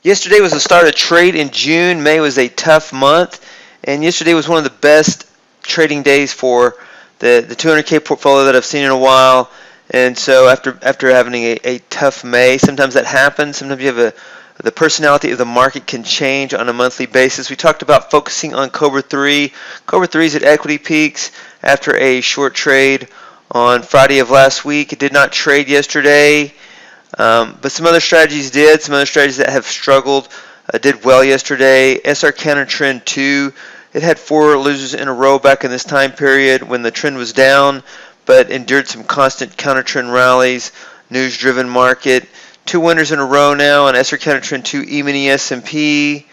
Yesterday was the start of trade in June. May was a tough month, and yesterday was one of the best trading days for the 200K portfolio that I've seen in a while. And so after having a tough May, sometimes that happens. Sometimes you have the personality of the market can change on a monthly basis. We talked about focusing on Cobra 3. Cobra 3 is at equity peaks after a short trade on Friday of last week. It did not trade yesterday. But some other strategies did. Some other strategies that have struggled did well yesterday. SR CounterTrend II, it had 4 losers in a row back in this time period when the trend was down, but endured some constant counter-trend rallies, news-driven market. 2 winners in a row now on SR CounterTrend II E-mini S&P,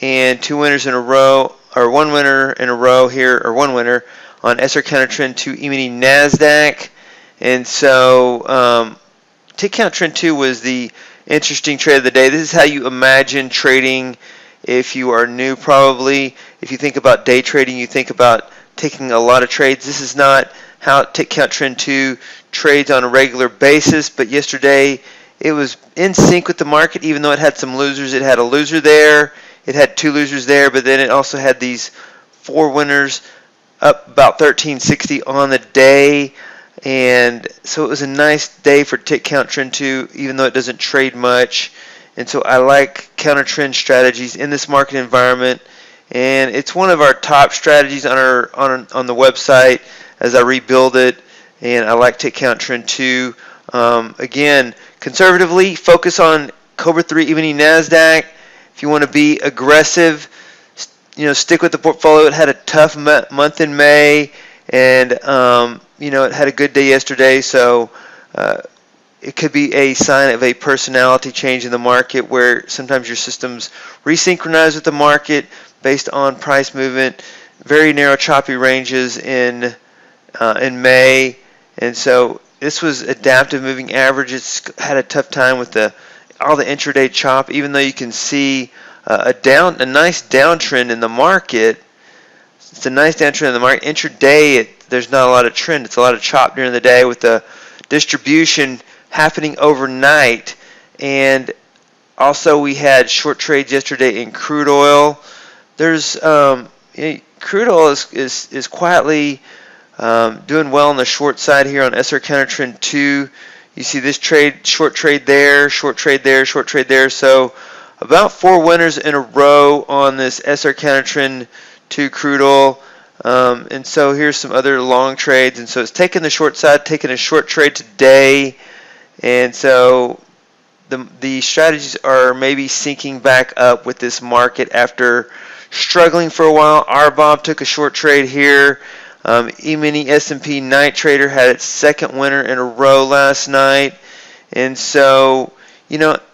and 2 winners in a row, or 1 winner in a row here, or 1 winner on SR CounterTrend II E-mini NASDAQ. And so Tick Count Trend 2 was the interesting trade of the day. This is how you imagine trading if you are new, probably. If you think about day trading, you think about taking a lot of trades. This is not how Tick Count Trend 2 trades on a regular basis, but yesterday it was in sync with the market, even though it had some losers. It had a loser there, it had 2 losers there, but then it also had these 4 winners up about 1360 on the day. And so it was a nice day for Tick Count Trend 2, even though it doesn't trade much. And so I like counter trend strategies in this market environment, and it's one of our top strategies on the website as I rebuild it. And I like Tick Count Trend 2. Again, conservatively focus on Cobra 3 E-mini NASDAQ. If you want to be aggressive, stick with the portfolio. It had a tough month in May, and it had a good day yesterday, so it could be a sign of a personality change in the market where sometimes your systems resynchronize with the market based on price movement. Very narrow, choppy ranges in May, and so this was adaptive moving average. It's had a tough time with all the intraday chop, even though you can see a nice downtrend in the market. It's a nice downtrend in the market. Intraday, there's not a lot of trend. It's a lot of chop during the day with the distribution happening overnight. And also we had short trades yesterday in crude oil. There's crude oil is quietly doing well on the short side here on SR CounterTrend 2. You see this trade, short trade there, short trade there, short trade there. So about 4 winners in a row on this SR CounterTrend 2 crude oil. And so here's some other long trades. And so it's taking the short side, taking a short trade today. And so the strategies are maybe syncing back up with this market after struggling for a while. RBOB took a short trade here. E-mini S&P night trader had its 2nd winner in a row last night. And so,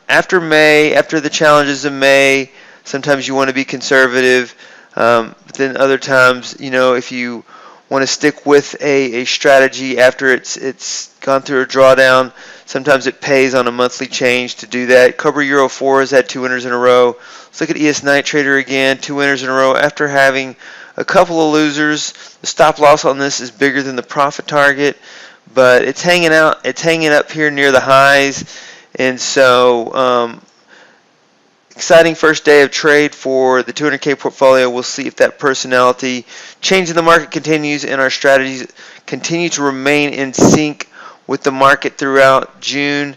after May, after the challenges of May, sometimes you want to be conservative. But then other times, if you want to stick with a strategy after it's gone through a drawdown, sometimes it pays on a monthly change to do that. Cobra Euro 4 has had 2 winners in a row. Let's look at ES Night Trader again, 2 winners in a row after having a couple of losers. The stop loss on this is bigger than the profit target, but it's hanging out. It's hanging up here near the highs, and so exciting first day of trade for the 200K portfolio. We'll see if that personality change in the market continues and our strategies continue to remain in sync with the market throughout June.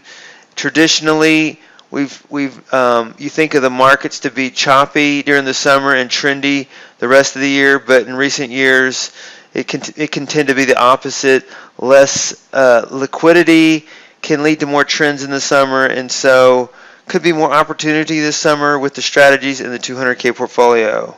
Traditionally, you think of the markets to be choppy during the summer and trendy the rest of the year, but in recent years, it can tend to be the opposite. Less liquidity can lead to more trends in the summer, and so could be more opportunity this summer with the strategies in the 200K portfolio.